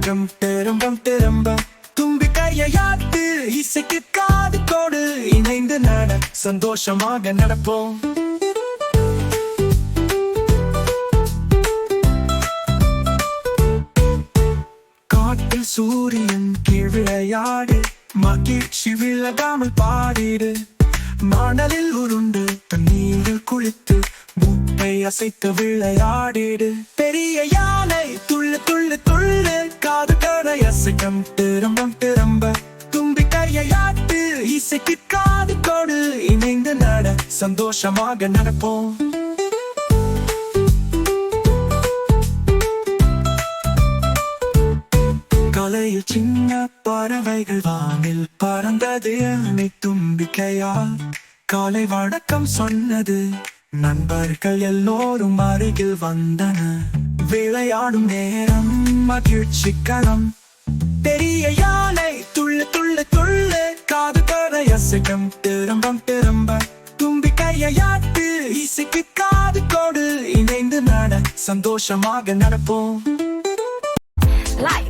அசைக்கும் திரும்ப தும்பிக்கையாட்டு இசைக்கு காது கோடு இணைந்து நட சந்தோஷமாக நடப்போம். காட்டில் சூரியன் கீழ் விளையாடு மகிழ்ச்சி விலகாமல் பாடிடு. மணலில் உருண்டு தண்ணீரில் குளித்து முட்டை அசைத்து விளையாடிடு. பெரிய யானை துள்ளு துள்ளு துள்ளு காது கடை அசைக்கும் திரும்ப தும்பிக்கையாட்டு இசைக்கு காது கோடு இணைந்து நட சந்தோஷமாக நடப்போம். காலையில் சின்ன பறவைகள் வானில் பறந்தது அன்னை தும்பிக்கையால் காலை வணக்கம் சொன்னது. நண்பர்கள் எல்லோரும் அருகில் வந்தனர். விளையாடும் நேரம் மகிழ்ச்சிக்கரம். பெரிய யானை துள்ளு துள்ளு துள்ளு காது கடை அசைக்கும் திரும்ப தும்பிக்கையாட்டு இசைக்கு காது கோடு இணைந்து நட சந்தோஷமாக நடப்போம். Like